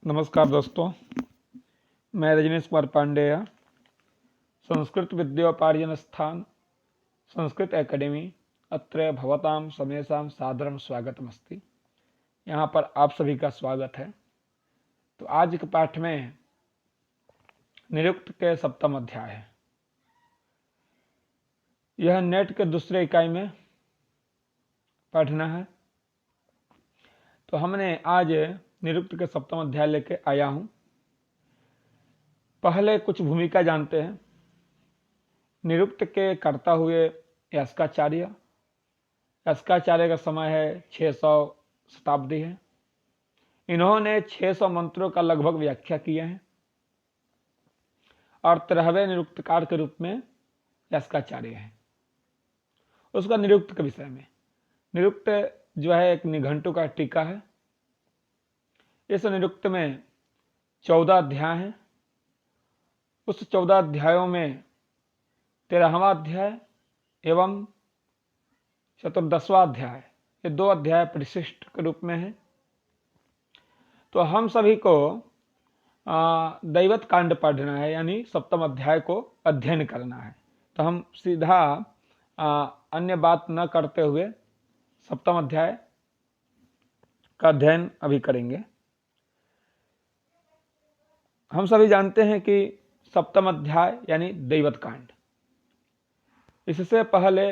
नमस्कार दोस्तों, मैं रजनीश कुमार पांडेय, संस्कृत विद्योपार्जन स्थान संस्कृत एकेडमी अत्र भवतां समेषां सादरं स्वागतमस्ति। यहाँ पर आप सभी का स्वागत है। तो आज के पाठ में निरुक्त के सप्तम अध्याय है। यह नेट के दूसरे इकाई में पढ़ना है। तो हमने आज निरुक्त के सप्तम अध्याय लेके आया हूं। पहले कुछ भूमिका जानते हैं। निरुक्त के कर्ता हुए यास्काचार्य। यास्काचार्य का समय है 600 शताब्दी है। इन्होंने 600 मंत्रों का लगभग व्याख्या किए हैं और 13वें निरुक्तकार के रूप में यास्काचार्य है। उसका निरुक्त के विषय में, निरुक्त जो है एक निघंटु का टीका है। इस निरुक्त में 14 अध्याय हैं। उस 14 अध्यायों में 13वां अध्याय एवं 14वां अध्याय, ये 2 अध्याय परिशिष्ट के रूप में है। तो हम सभी को दैवत कांड पढ़ना है, यानी सप्तम अध्याय को अध्ययन करना है। तो हम सीधा अन्य बात न करते हुए सप्तम अध्याय का अध्ययन अभी करेंगे। हम सभी जानते हैं कि सप्तम अध्याय यानी दैवत कांड, इससे पहले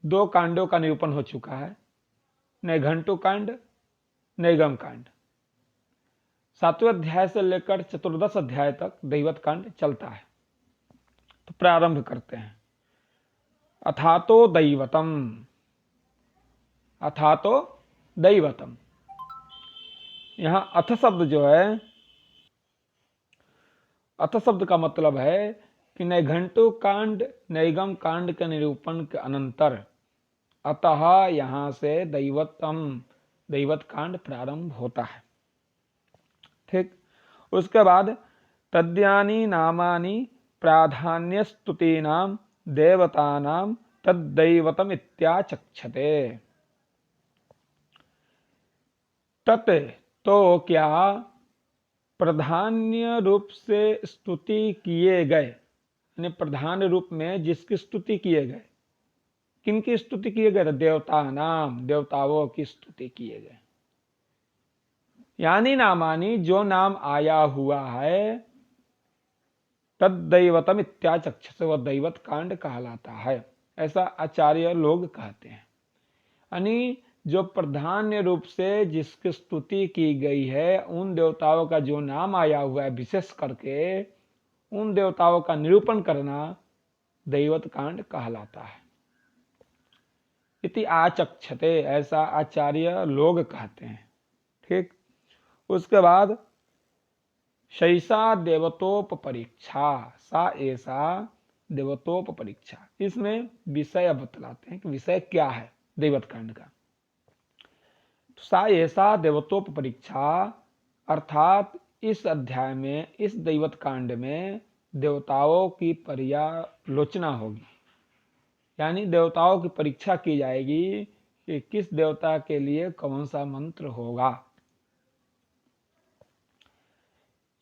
2 कांडों का निरूपण हो चुका है, नैघंटु कांड, नैगम कांड। 7वें अध्याय से लेकर 14 अध्याय तक दैवत कांड चलता है। तो प्रारंभ करते हैं। अथातो दैवतम, अथातो दैवतम। यहां अथ शब्द जो है, अथ शब्द का मतलब है कि नैघंटु कांड, नैगम कांड के निरूपण के अनंतर अतः यहां से दैवत कांड प्रारंभ होता है। ठीक। उसके बाद तद्यानि नामानि प्राधान्य स्तुतीनाम देवतानाम तद्दैवतम इत्याचक्षते। तत् तो क्या प्रधान्य रूप से स्तुति किए गए, यानी प्रधान रूप में जिसकी स्तुति किए गए। किनकी स्तुति किए गए? देवता नाम, देवताओं की स्तुति किए गए। यानी नामानी, जो नाम आया हुआ है, तद्दैवतम इत्याचक्षते, वह दैवत कांड कहलाता है, ऐसा आचार्य लोग कहते हैं। यानी जो प्रधान्य रूप से जिसकी स्तुति की गई है, उन देवताओं का जो नाम आया हुआ है, विशेष करके उन देवताओं का निरूपण करना दैवत कांड कहलाता है। इति आचक्षते, ऐसा आचार्य लोग कहते हैं। ठीक। उसके बाद शैषा देवतोपरीक्षा, सा ऐसा देवतोपरीक्षा। इसमें विषय बतलाते हैं कि विषय क्या है दैवत कांड का। सा ऐसा देवतोपरीक्षा, अर्थात इस अध्याय में, इस दैवत कांड में देवताओं की पर्यालोचना होगी, यानी देवताओं की परीक्षा की जाएगी कि किस देवता के लिए कौन सा मंत्र होगा।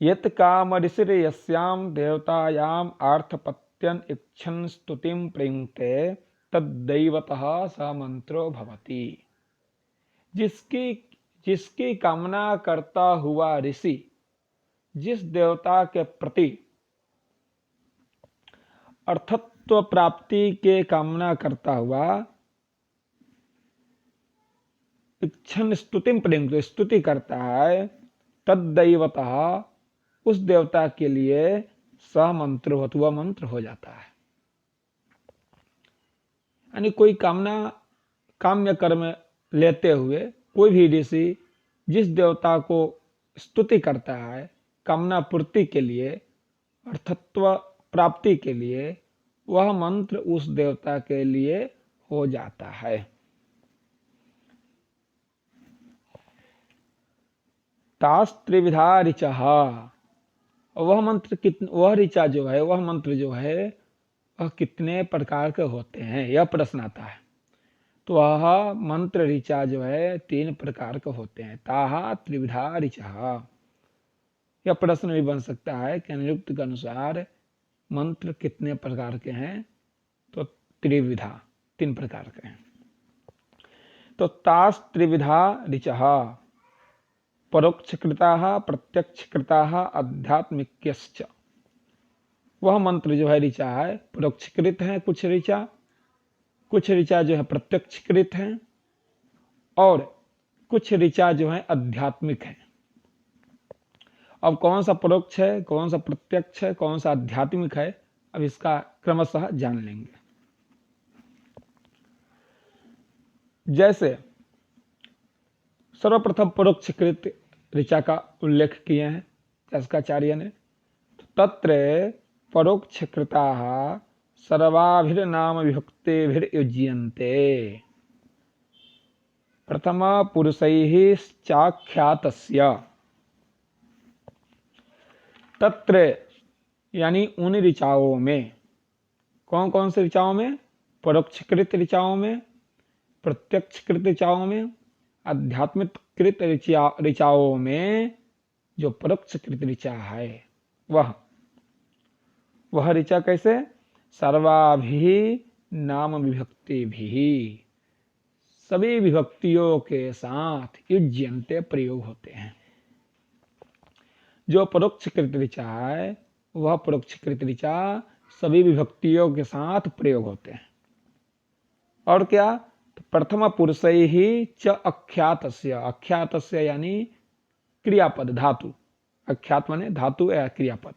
यत् काम ऋषिर यस्याम देवतायाम आर्थपत्यन इच्छन स्तुतिम प्रयुङ्क्ते तद्दैवतः स मंत्रो भवति। जिसकी कामना करता हुआ ऋषि जिस देवता के प्रति अर्थत्व प्राप्ति के कामना करता हुआ इच्छन स्तुतिम प्रयुङ्क्ते, स्तुति करता है, तद्दैवतः, उस देवता के लिए सह मंत्र होता, वह मंत्र हो जाता है। यानी कोई काम्य कर्म लेते हुए कोई भी ऋषि जिस देवता को स्तुति करता है कामना पूर्ति के लिए, अर्थत्व प्राप्ति के लिए, वह मंत्र उस देवता के लिए हो जाता है। तास्त्रिविधा ऋचः, वह मंत्र वह ऋचा जो है, वह मंत्र जो है, वह कितने प्रकार के होते हैं, यह प्रश्न आता है। तो वह मंत्र ऋचा जो है 3 प्रकार के होते हैं। ताहा त्रिविधा ऋचा। यह प्रश्न भी बन सकता है कि निरुक्त के अनुसार मंत्र कितने प्रकार के हैं, तो त्रिविधा, 3 प्रकार के हैं। तो तास त्रिविधा ऋचा परोक्षकृता प्रत्यक्षकृता आध्यात्मिक्यश्च। वह मंत्र जो है ऋचा है परोक्षकृत है, कुछ ऋचा जो है प्रत्यक्षकृत है, और कुछ ऋचा जो है आध्यात्मिक है। अब कौन सा परोक्ष है, कौन सा प्रत्यक्ष है, कौन सा आध्यात्मिक है, अब इसका क्रमशः जान लेंगे। जैसे सर्वप्रथम परोक्षकृत ऋचा का उल्लेख किए हैं यास्काचार्य ने। तत्र परोक्षकृता सर्वाभिर्नाम विभक्तिभिर्युज्यन्ते प्रथम पुरुषैः चाख्यातस्य। तत्र यानी उन ऋचाओं में, कौन कौन से ऋचाओं में? परोक्षकृत ऋचाओं में, प्रत्यक्षकृत ऋचाओं में, आध्यात्मिकृत ऋचाओं में जो परोक्षकृत ऋचा है वह ऋचा कैसे? सर्वाभि नाम विभक्ति भी, सभी विभक्तियों के साथ युज्यन्ते प्रयोग होते हैं। जो परोक्षकृत ऋचा है वह परोक्षकृत ऋचा सभी विभक्तियों के साथ प्रयोग होते हैं। और क्या? तो प्रथम पुरुष ही च अख्यातस्य, अख्यातस्य यानी क्रियापद धातु, अख्यात माने धातु या क्रियापद।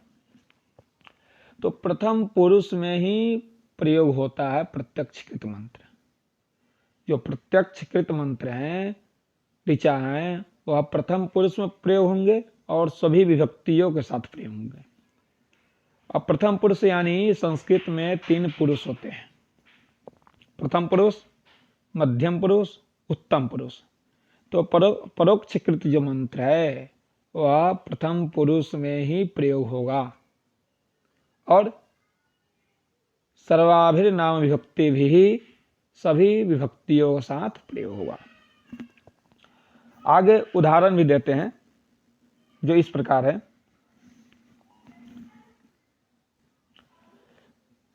तो प्रथम पुरुष में ही प्रयोग होता है प्रत्यक्षकृत मंत्र। जो प्रत्यक्षकृत मंत्र हैं, ऋचा हैं, वह प्रथम पुरुष में प्रयोग होंगे और सभी विभक्तियों के साथ प्रयोग होंगे। अब प्रथम पुरुष यानी संस्कृत में 3 पुरुष होते हैं, प्रथम पुरुष, मध्यम पुरुष, उत्तम पुरुष। तो परोक्षकृत जो मंत्र है वह प्रथम पुरुष में ही प्रयोग होगा और सर्वाभिर नाम विभक्ति भी सभी विभक्तियों के साथ प्रयोग होगा। आगे उदाहरण भी देते हैं जो इस प्रकार है।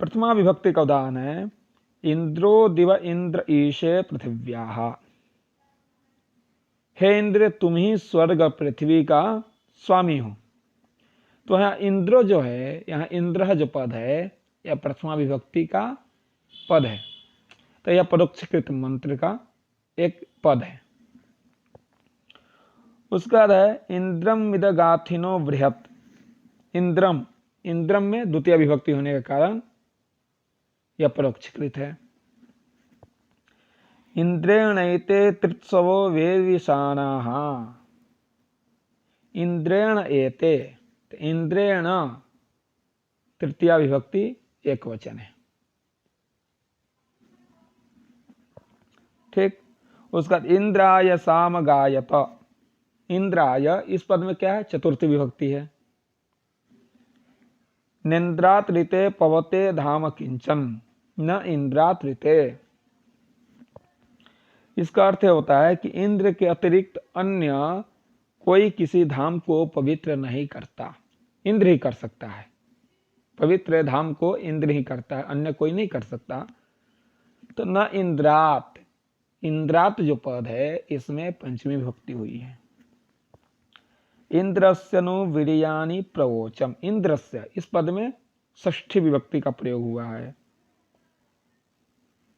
प्रथमा विभक्ति का उदाहरण है इंद्रो दिव इंद्र ईशे पृथिव्याः। हे इंद्र, तुम ही स्वर्ग पृथ्वी का स्वामी हो। तो यहाँ इंद्रो जो है, यहाँ इंद्र जो पद है यह प्रथमा विभक्ति का पद है, तो यह परोक्षकृत मंत्र का एक पद है। उसका बाद है इंद्रम मिदगाथिनो बृहत्। इंद्रम, इंद्रम में द्वितीय विभक्ति होने के कारण यह परोक्षकृत है। इंद्रेणैते तृत्सवो वेविशानाः। इंद्रेण एते, इंद्रेण तृतीया विभक्ति एक वचन है। ठीक। उसका इंद्राय साम गायत। इंद्राय इस पद में क्या है? चतुर्थी विभक्ति है। निन्द्रात ऋते पवते धाम किंचन न इंद्रात ऋते। इसका अर्थ होता है कि इंद्र के अतिरिक्त अन्य कोई किसी धाम को पवित्र नहीं करता, इंद्र ही कर सकता है। पवित्र धाम को इंद्र ही करता है, अन्य कोई नहीं कर सकता। तो न इंद्रात, इंद्रात जो पद है इसमें पंचमी विभक्ति हुई है। इंद्रस्य नु वीर्याणि प्रवोचम। इंद्रस्य इस पद में षष्ठी विभक्ति का प्रयोग हुआ है।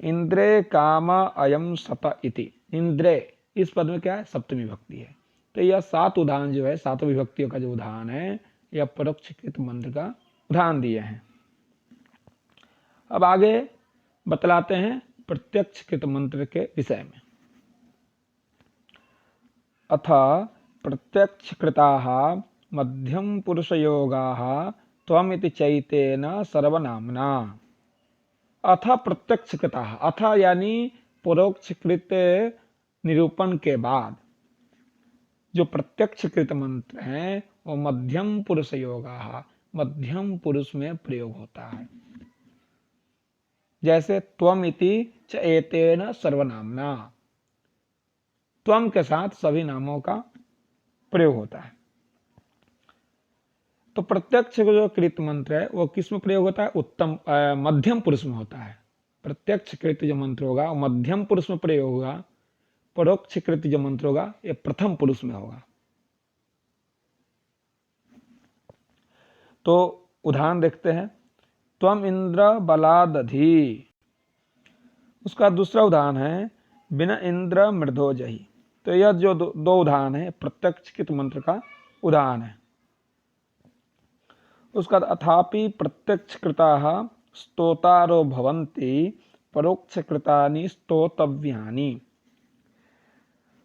इंद्रे काम अयम सत इति। इंद्रे इस पद में क्या है? सप्तमी विभक्ति है। तो यह 7 उदाहरण जो है, 7 विभक्तियों का जो उदाहरण है, यह परोक्षकृत मंत्र का उदाहरण दिए हैं। अब आगे बतलाते हैं प्रत्यक्षकृत मंत्र के विषय में। अथ प्रत्यक्षकृताः मध्यम पुरुषयोगाः त्वमिति चैतेन सर्वनाम्ना। अथ प्रत्यक्षकृताः, अथ यानी परोक्षकृत निरूपण के बाद जो प्रत्यक्षकृत मंत्र हैं वो मध्यम पुरुषयोगाः, मध्यम पुरुष में प्रयोग होता है। जैसे त्वम इति च एतेन सर्वनामना, त्वम के साथ सभी नामों का प्रयोग होता है। तो प्रत्यक्ष जो कृत मंत्र है वो किस में प्रयोग होता है? उत्तम मध्यम पुरुष में होता है। प्रत्यक्ष कृत जो मंत्र होगा वो मध्यम पुरुष में प्रयोग होगा, परोक्ष कृत जो मंत्र होगा ये प्रथम पुरुष में होगा। तो उदाहरण देखते हैं, त्वम इंद्र बलादधि। उसका दूसरा उदाहरण है बिना इंद्र मृधो जही। तो यह जो दो उदाहरण है प्रत्यक्ष कृत मंत्र का उदाहरण है। उसका अथापि प्रत्यक्ष कृताः स्तोतारो भवन्ति परोक्ष कृतानि स्तोतव्यानि।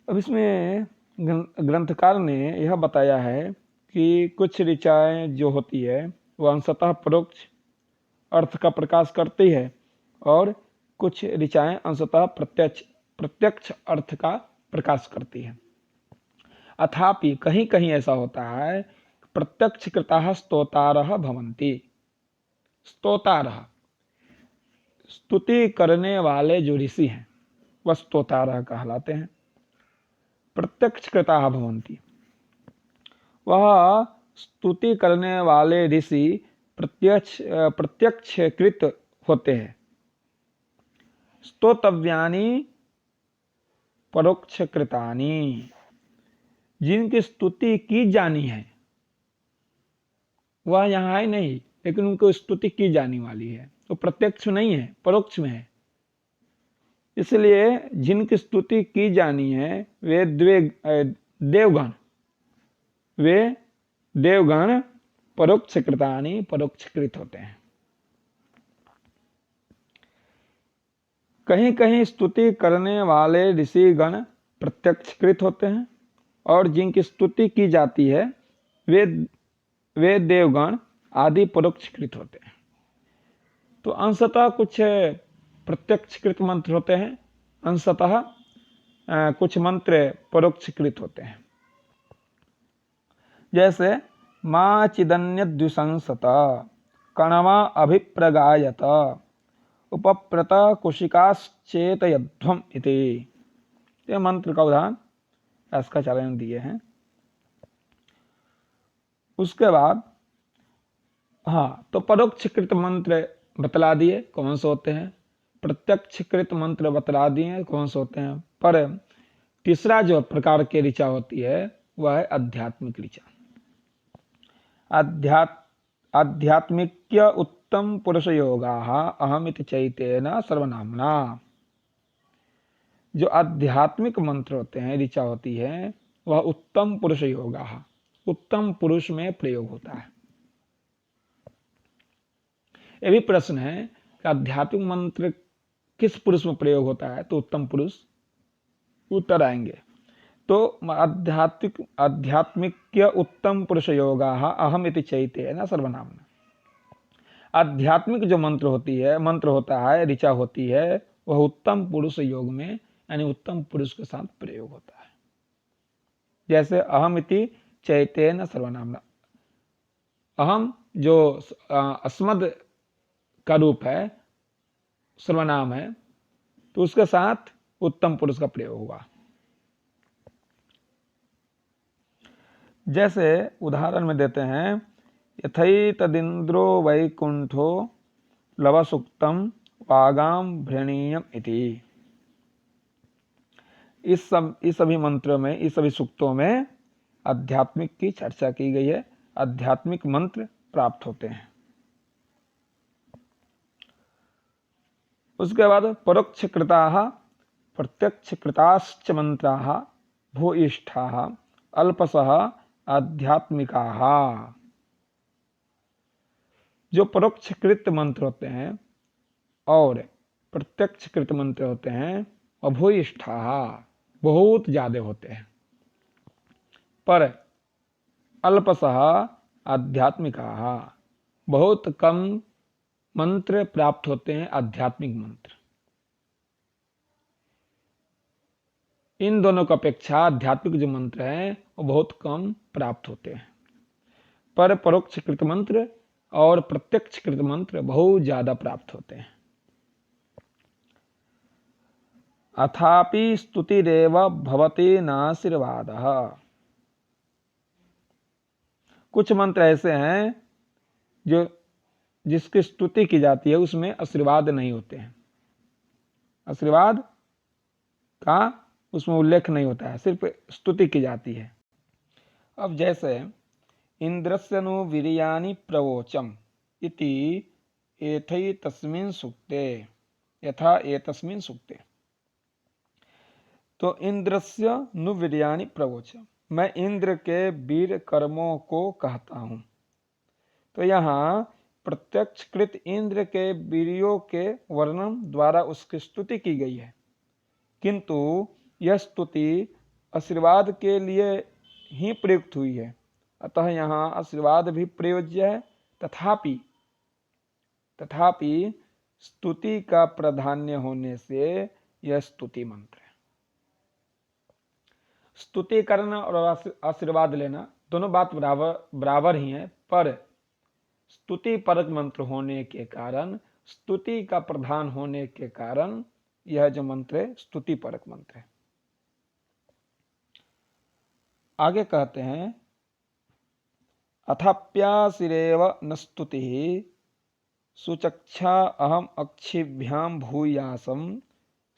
अब इसमें ग्रंथकार ने यह बताया है कि कुछ ऋचाएं जो होती है वह अंशतः परोक्ष अर्थ का प्रकाश करती है और कुछ ऋचाएं अंशतः प्रत्यक्ष अर्थ का प्रकाश करती है। अथापि कहीं कहीं ऐसा होता है प्रत्यक्ष कृताः स्तोतारः भवन्ति। स्तोतारः स्तुति करने वाले जो ऋषि हैं वह स्तोतारः कहलाते हैं। प्रत्यक्ष कृताः भवन्ति, वह स्तुति करने वाले ऋषि प्रत्यक्ष कृत होते हैं। स्तोतव्यानि परोक्ष कृतानि, जिनकी स्तुति की जानी है वह यहाँ है नहीं, लेकिन उनको स्तुति की जाने वाली है, वो प्रत्यक्ष नहीं है, परोक्ष में है। इसलिए जिनकी स्तुति की जानी है वे देवगण परोक्ष कृतानि परोक्षकृत होते हैं। कहीं कहीं स्तुति करने वाले ऋषिगण प्रत्यक्षकृत होते हैं और जिनकी स्तुति की जाती है वे देवगण आदि परोक्षकृत होते हैं। तो अंशतः कुछ प्रत्यक्षकृत मंत्र होते हैं, अंशतः कुछ मंत्र परोक्षकृत होते हैं। जैसे मां चिदन्यद्विशंसत कणवा अभिप्रगायत उपप्रत कुशिकाश्चेतयध्वम इति। ये मंत्र का उदाहरण अस्काचार्य ने दिए हैं। उसके बाद तो परोक्षकृत मंत्र बतला दिए कौन से होते हैं, प्रत्यक्षकृत मंत्र बतला दिए कौन से होते हैं। पर तीसरा जो प्रकार की ऋचा होती है वह है आध्यात्मिक ऋचा। आध्यात्मिक्य उत्तम पुरुष योगाः अहमिति चैतेन सर्वनामना। जो आध्यात्मिक मंत्र होते हैं, ऋचा होती है, वह उत्तम पुरुष योगाः, उत्तम पुरुष में प्रयोग होता है। यह भी प्रश्न है कि आध्यात्मिक मंत्र किस पुरुष में प्रयोग होता है, तो उत्तम पुरुष उत्तर आएंगे। तो आध्यात्मिक उत्तम पुरुष योगाः अहम इति चैतेन सर्वनामना। आध्यात्मिक जो मंत्र होता है, ऋचा होती है, वह उत्तम पुरुष योग में यानी उत्तम पुरुष के साथ प्रयोग होता है। जैसे अहम इति चैतेन सर्वनामना, अहम जो अस्मद का रूप है, सर्वनाम है, तो उसके साथ उत्तम पुरुष का प्रयोग होगा। जैसे उदाहरण में देते हैं, यथैतदिन्द्रो वैकुंठो लवसुक्तम वागाम भृणीयम इति। इस सभी मंत्रों में, इस सभी सूक्तों में आध्यात्मिक की चर्चा की गई है। आध्यात्मिक मंत्र प्राप्त होते हैं। उसके बाद परोक्षकृताः प्रत्यक्षकृताश्च मंत्राः भूयिष्ठाः अल्पसः आध्यात्मिकाः। जो परोक्षकृत मंत्र होते हैं और प्रत्यक्षकृत मंत्र होते हैं वह भूयिष्ठाः, बहुत ज्यादा होते हैं, पर अल्पसः आध्यात्मिकाः, बहुत कम मंत्र प्राप्त होते हैं, आध्यात्मिक मंत्र। इन दोनों की अपेक्षा आध्यात्मिक जो मंत्र हैं वो बहुत कम प्राप्त होते हैं, पर परोक्षकृत मंत्र और प्रत्यक्षकृत मंत्र बहुत ज्यादा प्राप्त होते हैं। अथापि स्तुतिरेव भवति नाशीर्वादः। कुछ मंत्र ऐसे हैं जो जिसकी स्तुति की जाती है उसमें आशीर्वाद नहीं होते हैं, आशीर्वाद का उसमें उल्लेख नहीं होता है, सिर्फ स्तुति की जाती है। अब जैसे इंद्रस्य नु वीर्याणि प्रवोचम इति एतस्मिन् सूक्ते, यथा एतस्मिन् सूक्ते, तो इंद्रस्य नु वीर्याणि प्रवोचम, मैं इंद्र के वीर कर्मों को कहता हूं। तो यहाँ प्रत्यक्षकृत इंद्र के वीर्यों के वर्णन द्वारा उसकी स्तुति की गई है, किंतु यह स्तुति आशीर्वाद के लिए ही प्रयुक्त हुई है, अतः यहाँ आशीर्वाद भी प्रयोज्य है। तथापि स्तुति का प्राधान्य होने से यह स्तुति मंत्र है। स्तुति करना और आशीर्वाद लेना दोनों बात बराबर ही है, पर स्तुति परक मंत्र होने के कारण, स्तुति का प्रधान होने के कारण यह जो मंत्र है स्तुति परक मंत्र है। आगे कहते हैं अथाप्यासिरेव न स्तुति सुचक्षा अहम अक्षिभ्याम भूयासम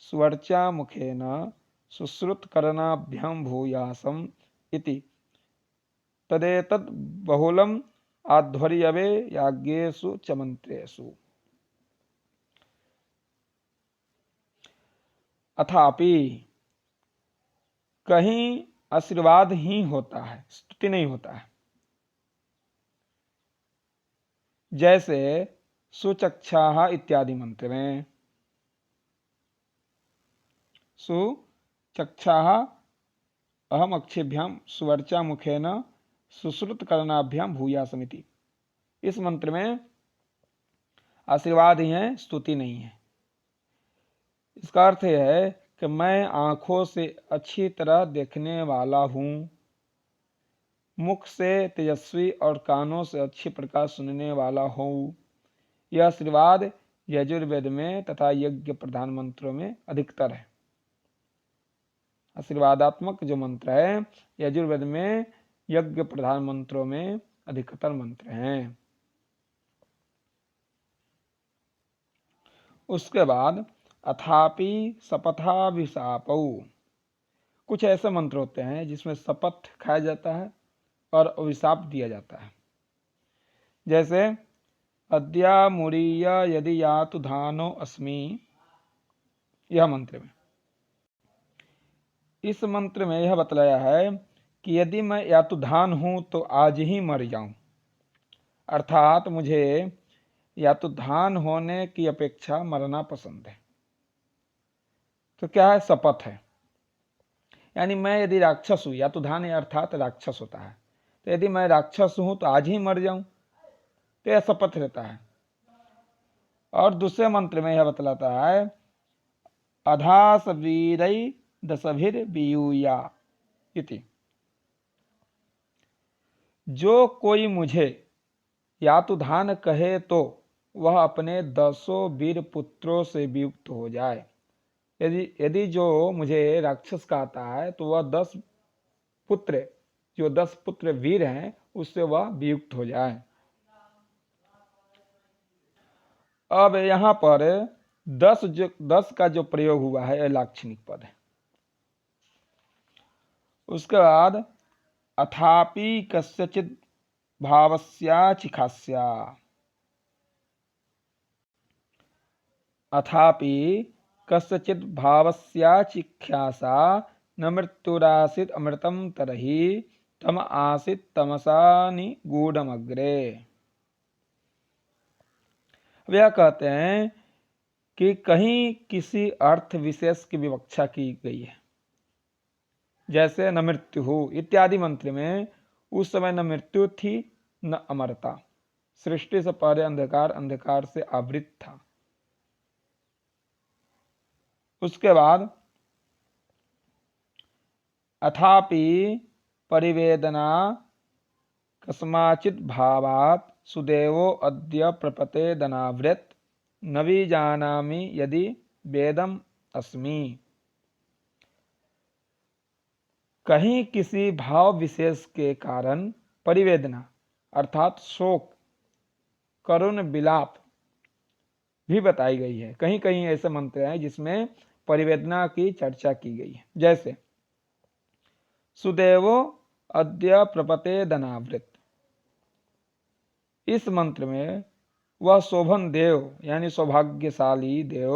स्वर्चा मुखेन शुश्रुतकरणाभ्याम भूयासम इति तदेतद् बहुलम आध्वर्यवे याज्ञेषु च मंत्रेषु। अथापि कहीं आशीर्वाद ही होता है, स्तुति नहीं होता है। जैसे सुचक्षाः इत्यादि मंत्र में सुचक्षाः अहम अक्षिभ्याम सुवर्चा मुखेन सुश्रुत करणाभ्याम भूयासमिति, इस मंत्र में आशीर्वाद ही है, स्तुति नहीं है। इसका अर्थ यह है कि मैं आंखों से अच्छी तरह देखने वाला हूं, मुख से तेजस्वी और कानों से अच्छी प्रकार सुनने वाला हूं। यह आशीर्वाद यजुर्वेद में तथा यज्ञ प्रधान मंत्रों में अधिकतर है। आशीर्वादात्मक जो मंत्र है यजुर्वेद में यज्ञ प्रधान मंत्रों में अधिकतर मंत्र हैं। उसके बाद अथापि शपथाभिशापौ, कुछ ऐसे मंत्र होते हैं जिसमें शपथ खाया जाता है और अभिशाप दिया जाता है। जैसे अद्या मुरीय यदि यातु धानो अस्मि, यह मंत्र में, इस मंत्र में यह बतलाया है कि यदि मैं यातुधान हूं तो आज ही मर जाऊं, अर्थात मुझे यातुधान होने की अपेक्षा मरना पसंद है। तो क्या है, शपथ है, यानी मैं यदि राक्षस हूं, यातुधान अर्थात राक्षस होता है, तो यदि मैं राक्षस हूं तो आज ही मर जाऊं, तो यह शपथ रहता है। और दूसरे मंत्र में यह बतलाता है अधास वीरै दशभिर बीयूया इति, जो कोई मुझे यातुधान कहे तो वह अपने 10 वीर पुत्रों से वियुक्त हो जाए। यदि जो मुझे राक्षस कहता है तो वह 10 पुत्र, जो 10 पुत्र वीर हैं, उससे वह वियुक्त हो जाए। अब यहां पर 10 का जो प्रयोग हुआ है यह लाक्षणिक पद है। उसके बाद अथापि कस्यचित् भावस्या चिखास्या, अथापि कस्यचित् भावस्या चिख्यासा न मृत्युरासीत् अमृतम तरहि तम आसीत् तमसा निगूढ़मग्रे। वह कहते हैं कि कहीं किसी अर्थ विशेष की विवक्षा की गई है, जैसे न मृत्यु हो इत्यादि मंत्र में उस समय न मृत्यु थी न अमरता, सृष्टि से पहले अंधकार अंधकार से आवृत था। उसके बाद अथापि परिवेदना कस्माचित् भावात् सुदेवो अद्य प्रपते दनावृत नवी जानामि यदि वेदम अस्मि। कहीं किसी भाव विशेष के कारण परिवेदना अर्थात शोक, करुण विलाप भी बताई गई है। कहीं कहीं ऐसे मंत्र हैं जिसमें परिवेदना की चर्चा की गई है। जैसे सुदेवो अद्य प्रपते धनावृत, इस मंत्र में वह शोभन देव यानी सौभाग्यशाली देव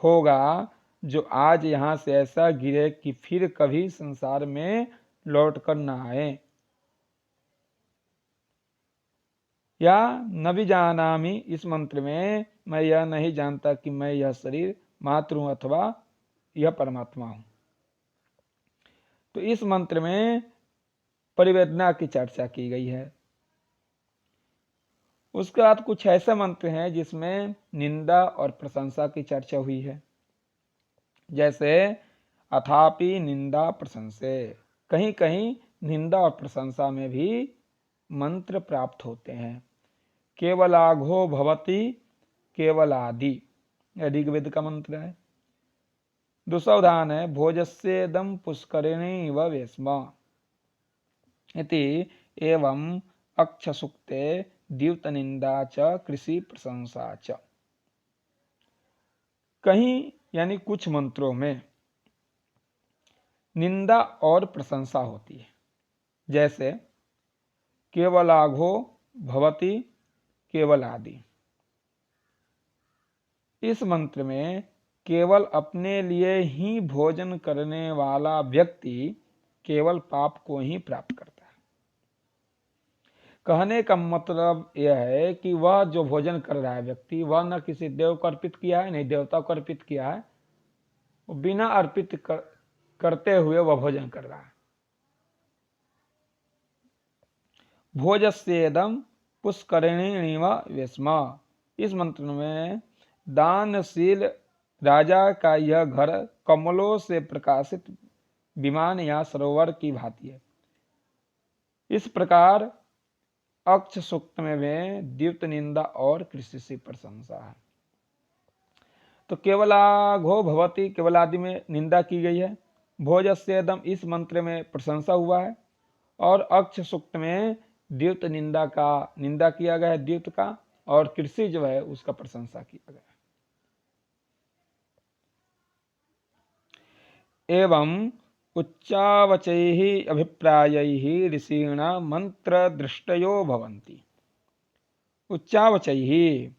होगा जो आज यहां से ऐसा गिरे कि फिर कभी संसार में लौट कर न आए। या न भी जानामि, इस मंत्र में मैं यह नहीं जानता कि मैं यह शरीर मात्र हूं अथवा यह परमात्मा हूं। तो इस मंत्र में परिवेदना की चर्चा की गई है। उसके बाद कुछ ऐसे मंत्र हैं जिसमें निंदा और प्रशंसा की चर्चा हुई है। जैसे अथापि निंदा प्रशंसे, कहीं कहीं निंदा और प्रशंसा में भी मंत्र प्राप्त होते हैं। केवलाघो भवति केवलादि, ऋग्वेद का मंत्र है। दूसरा उदाहरण है भोजस्येदम पुष्करिणी व वेश्म इति एवं अक्षसुक्ते द्युत निंदा च कृषि प्रशंसा च। कहीं यानी कुछ मंत्रों में निंदा और प्रशंसा होती है। जैसे केवलाघो भवति केवलादि, इस मंत्र में केवल अपने लिए ही भोजन करने वाला व्यक्ति केवल पाप को ही प्राप्त करता है। कहने का मतलब यह है कि वह जो भोजन कर रहा है व्यक्ति, वह न किसी देव को अर्पित किया है, नहीं देवता को अर्पित किया है, वो बिना अर्पित करते हुए वह भोजन कर रहा है। भोजस्येदम पुष्करिणीव वेश्म, इस मंत्र में दानशील राजा का यह घर कमलों से प्रकाशित विमान या सरोवर की भांति है। इस प्रकार अक्ष सूक्त में द्युत निंदा और कृषि से प्रशंसा है। तो केवलाघो भवति केवलादि में निंदा की गई है, भोजस्येदम इस मंत्र में प्रशंसा हुआ है, और अक्ष सूक्त में द्युत निंदा किया गया है, द्युत का, और कृषि जो है उसका प्रशंसा किया गया है। एवं उच्चावचैः अभिप्रायैः ऋषीणा मंत्र दृष्टयो भवन्ति। उच्चावचैः,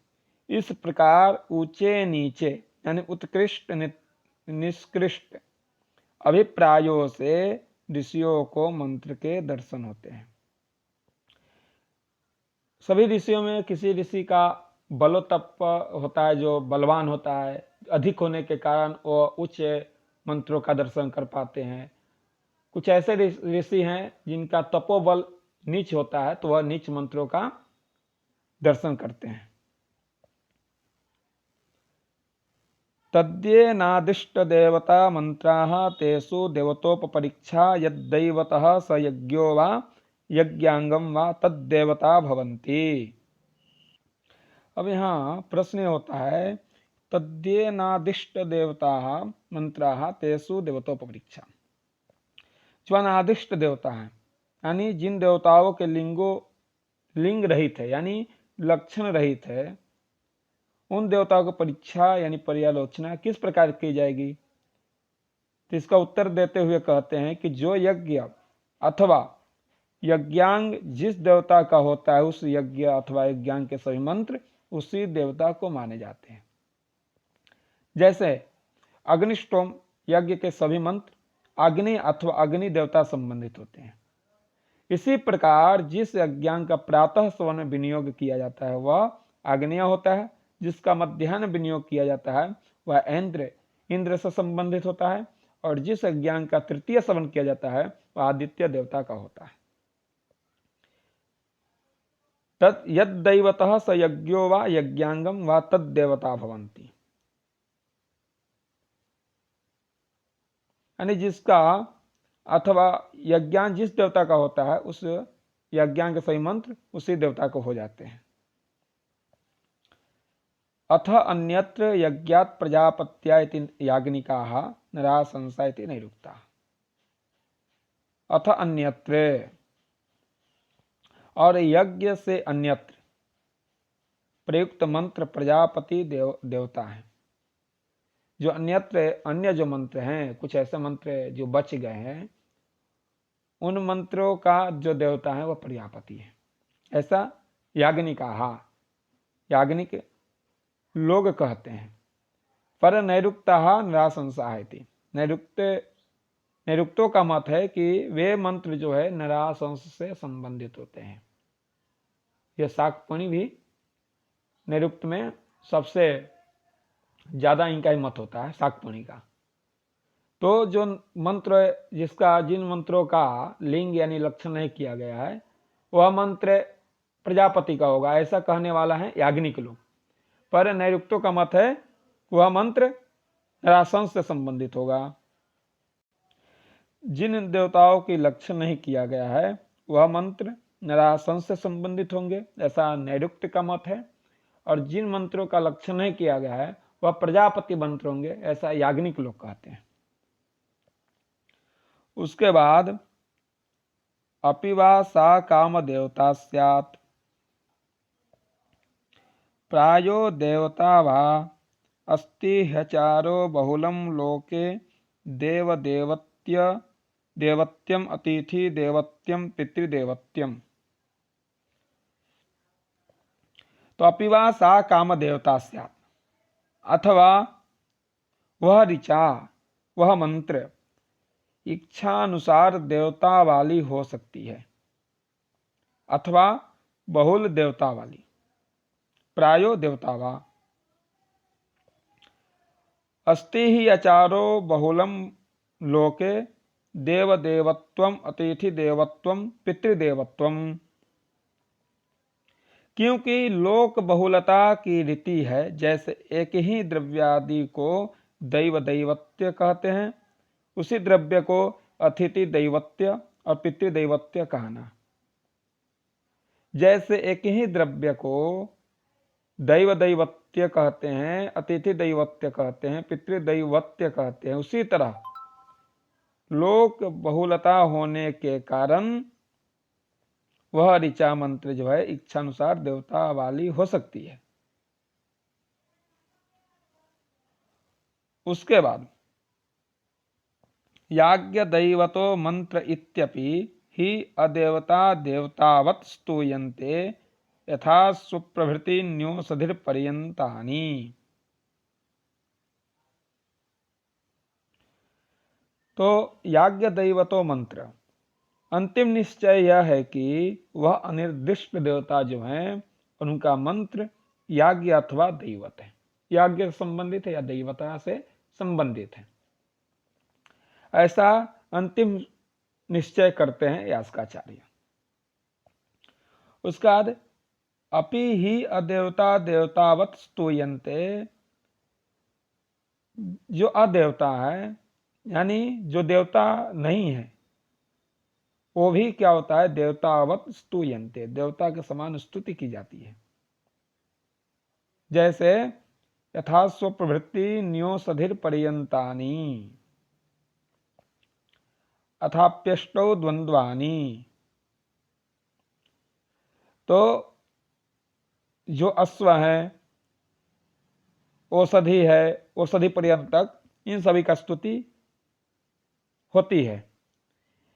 इस प्रकार ऊंचे नीचे यानी उत्कृष्ट निष्कृष्ट अभिप्रायों से ऋषियों को मंत्र के दर्शन होते हैं। सभी ऋषियों में किसी ऋषि का बलोतप होता है, जो बलवान होता है, अधिक होने के कारण वो उच्च मंत्रों का दर्शन कर पाते हैं। कुछ ऐसे ऋषि हैं जिनका तपोबल नीच होता है, तो वह नीच मंत्रों का दर्शन करते हैं। तद्येनादिष्ट देवता मंत्राः तेषु देवतोपपरीक्षा यद्दैवतः स यज्ञो वा यज्ञांगम वा तद्देवता भवन्ति। अब यहाँ प्रश्न होता है तद्येनादिष्ट देवता मंत्राः तेषु देवतोपपरीक्षा, जो अनादिष्ट देवता है यानी जिन देवताओं के लिंग रहित है यानी लक्षण रहित है, उन देवताओं की परीक्षा यानी पर्यालोचना किस प्रकार की जाएगी? तो इसका उत्तर देते हुए कहते हैं कि जो यज्ञ अथवा यज्ञांग जिस देवता का होता है, उस यज्ञ अथवा यज्ञांग के सभी मंत्र उसी देवता को माने जाते हैं। जैसे अग्निष्टोम यज्ञ के सभी मंत्र अग्नि अथवा अग्नि देवता संबंधित होते हैं। इसी प्रकार जिस यज्ञांग का प्रातः सवन विनियोग किया जाता है वह आग्नेय होता है, जिसका मध्याह्न विनियोग किया जाता है वह इंद्र से संबंधित होता है, और जिस यज्ञांग का तृतीय सवन किया जाता है वह आदित्य देवता का होता है। तद यद्दैवतः स यज्ञो वा यज्ञांगम वा तद्देवता भवन्ति, यानी जिसका अथवा यज्ञांग जिस देवता का होता है उस यज्ञांग के सही मंत्र उसी देवता को हो जाते हैं। अथ अन्यत्र यज्ञात् प्रजापत्या इति याज्ञनिकाः नराशंसा इति नैरुक्ताः। अथ अन्यत्र, और यज्ञ से अन्यत्र प्रयुक्त मंत्र प्रजापति देवता है। जो अन्य जो मंत्र हैं, कुछ ऐसे मंत्र जो बच गए हैं, उन मंत्रों का जो देवता है वह प्रजापति है, ऐसा याज्ञनिक याज्ञनिक लोग कहते हैं। पर नैरुक्ता निराशंसायति, नैरुक्तों का मत है कि वे मंत्र जो है निराशंस से संबंधित होते हैं। यह शाक्यमुनि भी नैरुक्त में सबसे ज्यादा इनका ही मत होता है, शाक्यमुनि का। तो जो मंत्र जिन मंत्रों का लिंग यानी लक्षण नहीं किया गया है, वह मंत्र प्रजापति का होगा, ऐसा कहने वाला है याज्ञनिक लोग। पर नैरुक्तों का मत है वह मंत्र निराशंस से संबंधित होगा। जिन देवताओं की लक्षण नहीं किया गया है वह मंत्र निराशंस से संबंधित होंगे, ऐसा नैरुक्त का मत है। और जिन मंत्रों का लक्षण नहीं किया गया है वह प्रजापति मंत्र होंगे, ऐसा याज्ञनिक लोग कहते हैं। उसके बाद अपिवा सा काम देवता स्यात्, प्रायो देवता वा अस्ति ह्यचारो बहुलम लोके देवत्यम अतिथि देवत्यम पितृदेवत्यम। तो अपिवा सा काम देवता स्यात्, अथवा वह ऋचा, वह मंत्र इच्छानुसार देवता वाली हो सकती है अथवा बहुल देवता वाली। प्रायो देवता वा अस्ति ही अचारो बहुलम लोके देवदेवत्वम अतिथि देवत्वम पितृदेवत्वम। क्योंकि लोक बहुलता की रीति है, जैसे एक ही द्रव्यादि को दैव दैवत्य कहते हैं, उसी द्रव्य को अतिथि दैवत्य और पितृदैवत्य कहना। जैसे एक ही द्रव्य को दैव दैवत्य कहते हैं, अतिथि दैवत्य कहते हैं, पितृदैवत्य कहते हैं, उसी तरह लोक बहुलता होने के कारण वह ऋचा मंत्र जो है इच्छानुसार देवता वाली हो सकती है। उसके बाद याज्ञ दैवतो मंत्र इत्यपि ही अदेवता देवतावत् स्तूयन्ते यथा सुप्रभृति न्योषधिर पर्यंतानि। तो याज्ञ दैवतो मंत्र, अंतिम निश्चय यह है कि वह अनिर्दिष्ट देवता जो हैं उनका मंत्र याज्ञ अथवा दैवत है, याज्ञ से संबंधित है या दैवता से संबंधित है, ऐसा अंतिम निश्चय करते हैं यास्काचार्य। उसके बाद अपि ही अदेवता देवतावत् स्तूयन्ते, जो अदेवता है यानी जो देवता नहीं है वो भी क्या होता है, देवतावत् स्तूयन्ते, देवता के समान स्तुति की जाती है। जैसे यथा स्वप्रभृति न्योषधिर पर्यंतानि अथाप्यष्टौ द्वंद्वानि। तो जो अश्व है, औषधि है, औषधि पर्यंत तक इन सभी का स्तुति होती है,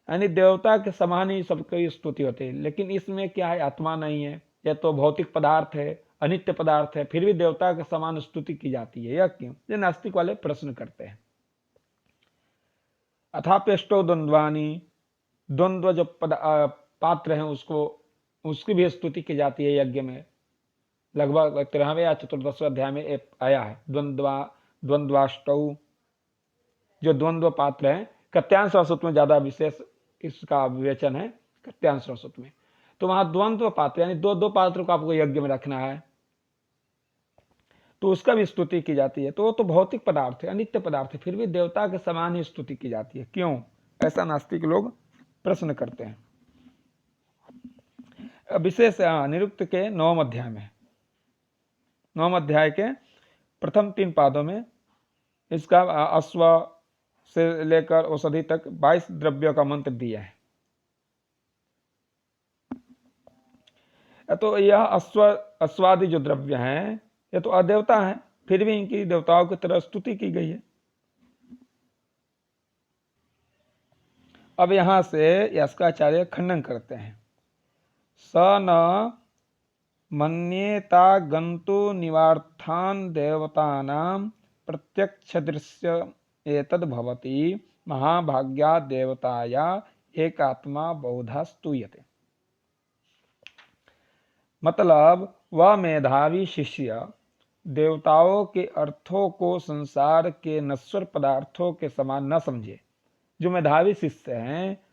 यानी देवता के समान ही सबकी स्तुति होती है। लेकिन इसमें क्या है, आत्मा नहीं है, यह तो भौतिक पदार्थ है, अनित्य पदार्थ है, फिर भी देवता के समान स्तुति की जाती है, यह क्यों? ये नास्तिक वाले प्रश्न करते हैं। अथाप्यष्टो द्वंद्वानि, द्वंद्व जो पात्र हैं उसकी भी स्तुति की जाती है यज्ञ में। लगभग 13वें या 14वें अध्याय में आया है द्वंद्वाष्टौ, जो द्वंद्व पात्र हैं। कत्यांश रसुत में ज्यादा विशेष इसका विवेचन है, कत्यांश रसुत में। तो वहां द्वंद्व पात्र यानी दो पात्रों को आपको यज्ञ में रखना है, तो उसका भी स्तुति की जाती है। तो वो तो भौतिक पदार्थ है, अनित्य पदार्थ है, फिर भी देवता के समान ही स्तुति की जाती है, क्यों? ऐसा नास्तिक लोग प्रश्न करते हैं। विशेष निरुक्त के 9वें अध्याय में, 9वें अध्याय के प्रथम 3 पादों में इसका अश्व से लेकर औषधि तक 22 द्रव्यों का मंत्र दिया है। तो यह अश्वादि जो द्रव्य हैं ये तो अदेवता हैं, फिर भी इनकी देवताओं की तरह स्तुति की गई है। अब यहां से यास्काचार्य खंडन करते हैं। स न मन्येतागन्तु निवार्थान् देवतानां प्रत्यक्ष दृश्य एतद् भवति महाभाग्या देवताया एकात्मा बहुधा स्तूयते। मतलब वह मेधावी शिष्य देवताओं के अर्थों को संसार के नश्वर पदार्थों के समान न समझे। जो मेधावी शिष्य हैं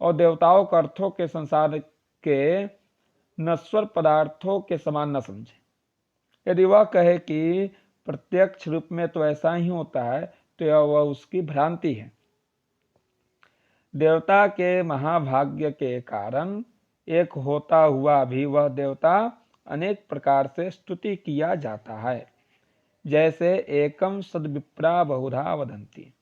और देवताओं के अर्थों के संसार के नश्वर पदार्थों के समान न समझे। यदि वह कहे कि प्रत्यक्ष रूप में तो ऐसा ही होता है तो यह वह उसकी भ्रांति है। देवता के महाभाग्य के कारण एक होता हुआ भी वह देवता अनेक प्रकार से स्तुति किया जाता है, जैसे एकम सद्विप्रा बहुधा वदंती।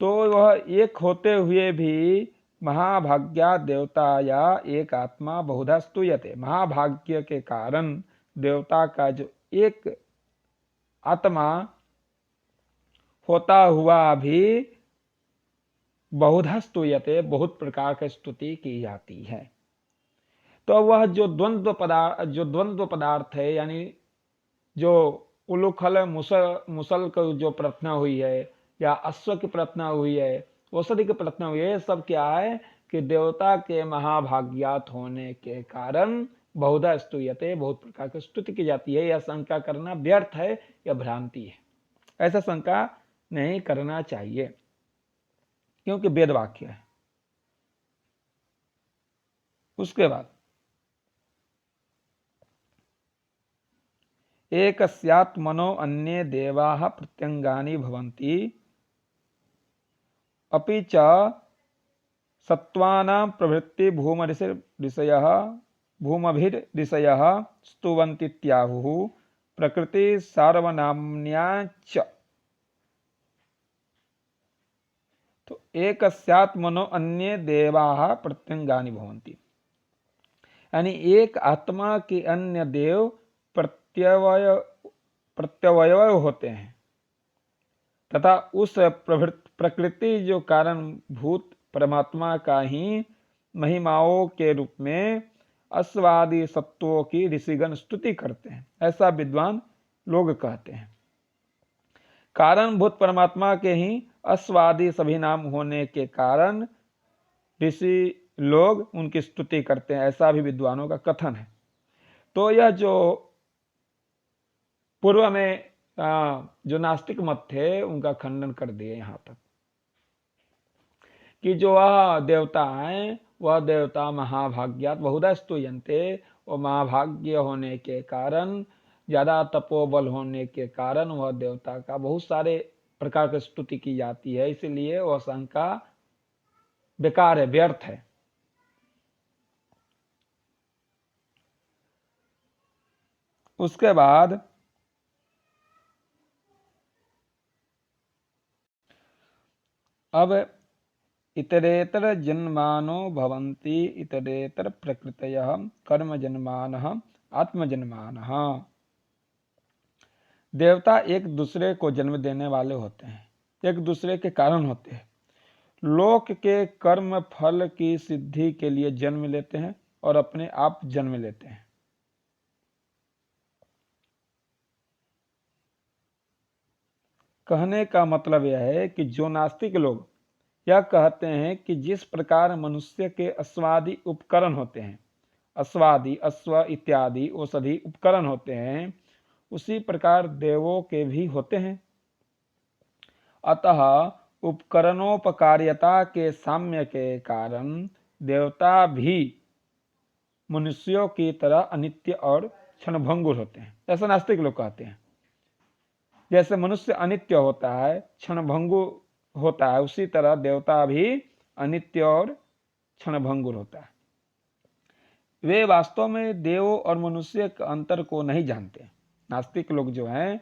तो वह एक होते हुए भी महाभाग्या देवताया एक आत्मा बहुधा स्तूयते। महाभाग्य के कारण देवता का जो एक आत्मा होता हुआ भी बहुधा स्तूयते, बहुत प्रकार की स्तुति की जाती है। तो वह जो द्वंद्व पदार्थ है, यानी जो उलूखल मुसल की जो प्रार्थना हुई है या अश्व की प्रार्थना हुई है, औषधि की प्रार्थना हुई है, ये सब क्या है कि देवता के महाभाग्यात होने के कारण बहुधा स्तुयते, बहुत प्रकार की स्तुति की जाती है। यह शंका करना व्यर्थ है, यह भ्रांति है। ऐसा शंका नहीं करना चाहिए क्योंकि वेद वाक्य है। उसके बाद एकस्यात्मनो अन्ये देवाः प्रत्यंगानि भवन्ति अपि च सत्त्वानां प्रवृत्ति भूमभिर्ऋषयः स्तुवन्तीत्याहुः प्रकृति सार्वनाम्न्या च। तो एकस्यात्मनो अन्ये देवाः प्रत्यंगानि भवन्ति, यानी एक आत्मा के अन्य देव प्रत्यवय होते हैं तथा उस प्रकृति जो कारण भूत परमात्मा का ही महिमाओं के रूप में अश्वादि सत्वों की ऋषिगण स्तुति करते हैं, ऐसा विद्वान लोग कहते हैं। कारण भूत परमात्मा के ही अश्वादि सभी नाम होने के कारण ऋषि लोग उनकी स्तुति करते हैं, ऐसा भी विद्वानों का कथन है। तो यह जो पूर्व में जो नास्तिक मत थे उनका खंडन कर दिए यहाँ तक कि जो वह देवता हैं वह देवता महाभाग्यात बहुधा स्तुयन्ते, और महाभाग्य होने के कारण, ज्यादा तपोबल होने के कारण वह देवता का बहुत सारे प्रकार की स्तुति की जाती है, इसलिए वह शंका बेकार है, व्यर्थ है। उसके बाद अब इतरेतर जन्मानो भवन्ति इतरेतर प्रकृतयः कर्म जन्मानः आत्मजन्मानः। देवता एक दूसरे को जन्म देने वाले होते हैं, एक दूसरे के कारण होते हैं। लोक के कर्म फल की सिद्धि के लिए जन्म लेते हैं और अपने आप जन्म लेते हैं। कहने का मतलब यह है कि जो नास्तिक लोग यह कहते हैं कि जिस प्रकार मनुष्य के अश्वादि उपकरण होते हैं, अश्वादि अश्व इत्यादि औषधि उपकरण होते हैं, उसी प्रकार देवों के भी होते हैं। अतः उपकरणोपकार्यता के साम्य के कारण देवता भी मनुष्यों की तरह अनित्य और क्षणभंगुर होते हैं, ऐसा नास्तिक लोग कहते हैं। जैसे मनुष्य अनित्य होता है, क्षणभंगुर होता है, उसी तरह देवता भी अनित्य और क्षणभंगुर होता है। वे वास्तव में देव और मनुष्य के अंतर को नहीं जानते। नास्तिक लोग जो हैं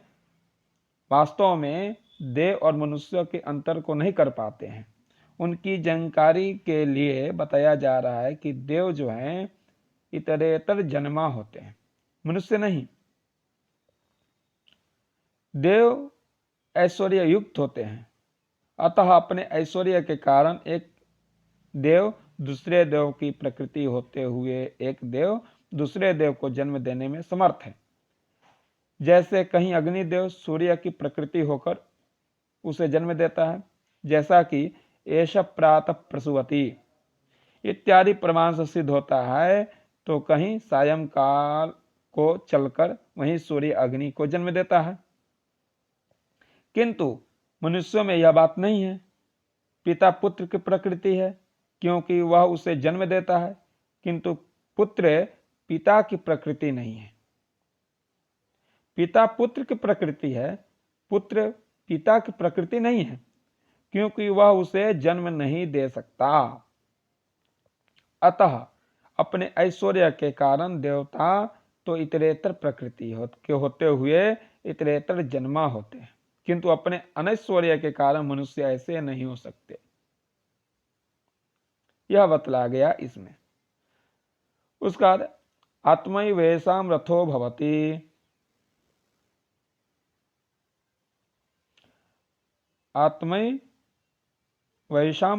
वास्तव में देव और मनुष्य के अंतर को नहीं कर पाते हैं। उनकी जानकारी के लिए बताया जा रहा है कि देव जो हैं इतरेतर जन्मा होते हैं, मनुष्य नहीं। देव ऐश्वर्य युक्त होते हैं, अतः अपने ऐश्वर्य के कारण एक देव दूसरे देव की प्रकृति होते हुए एक देव दूसरे देव को जन्म देने में समर्थ है। जैसे कहीं अग्निदेव सूर्य की प्रकृति होकर उसे जन्म देता है, जैसा कि एष प्रातः प्रसूवति इत्यादि प्रमाण से सिद्ध होता है, तो कहीं सायंकाल को चलकर वहीं सूर्य अग्नि को जन्म देता है। किंतु मनुष्यों में यह बात नहीं है। पिता पुत्र की प्रकृति है, क्योंकि वह उसे जन्म देता है, किंतु पुत्र पिता की प्रकृति नहीं है। पिता पुत्र की प्रकृति है, पुत्र पिता की प्रकृति नहीं है, क्योंकि वह उसे जन्म नहीं दे सकता। अतः अपने ऐश्वर्य के कारण देवता तो इतरेतर प्रकृति के होते हुए इतरेतर जन्मा होते हैं, किंतु अपने अनैश्वर्य के कारण मनुष्य ऐसे नहीं हो सकते। यह बतला गया इसमें। उसका आत्मैवैषां रथो भवति, आत्मैवैषां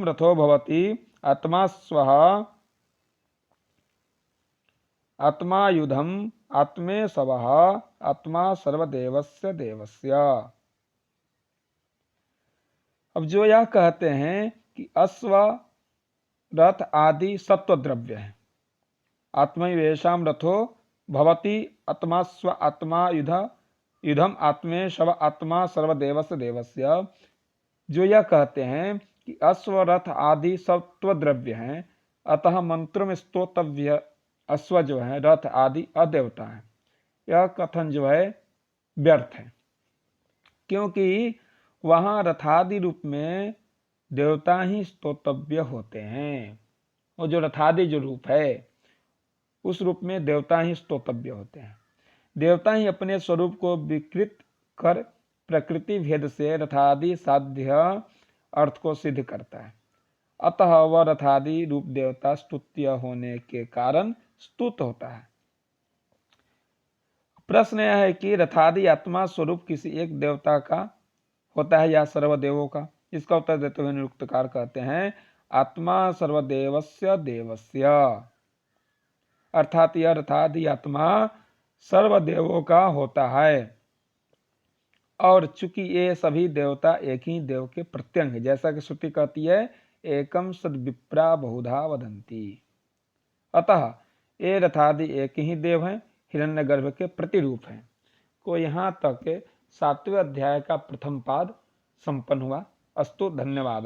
रथो भवति, आत्मा स्वः आत्मायुधम आत्मेशवः आत्मा सर्वदेवस्य देवस्य। अब जो यह कहते हैं कि अश्व रथ आदि सत्व द्रव्य है, आत्मैवेशाम रथो भवति आत्मास्व आत्मा युधम आत्मेशव आत्मा सर्वदेवस्य देवस्य, जो यह कहते हैं कि अश्व रथ आदि सत्व द्रव्य हैं, अतः मंत्र में स्तोतव्य अश्व जो है रथ आदि अदेवता है, यह कथन जो है व्यर्थ है, क्योंकि वहां रथादि रूप में देवता ही स्तोतव्य होते हैं। और जो रथादि जो रूप है उस रूप में देवता ही स्तोतव्य होते हैं। देवता ही अपने स्वरूप को विकृत कर प्रकृति भेद से रथादि साध्य अर्थ को सिद्ध करता है, अतः वह रथादि रूप देवता स्तुत्य होने के कारण स्तुत होता है। प्रश्न यह है कि रथादि आत्मा स्वरूप किसी एक देवता का होता है या सर्वदेवों का? इसका उत्तर देते हुए निरुक्तकार कहते हैं आत्मा सर्वदेवस्य देवस्य, अर्थात यह रथादि आत्मा सर्वदेवों का होता है, और चूंकि ये सभी देवता एक ही देव के प्रत्यंग है, जैसा कि श्रुति कहती है एकम सद्विप्रा बहुधा वदंती, अतः ये रथादि एक ही देव हैं, हिरण्यगर्भ के प्रतिरूप हैं। को यहाँ तक 7वें अध्याय का प्रथम पाद संपन्न हुआ। अस्तु, धन्यवाद।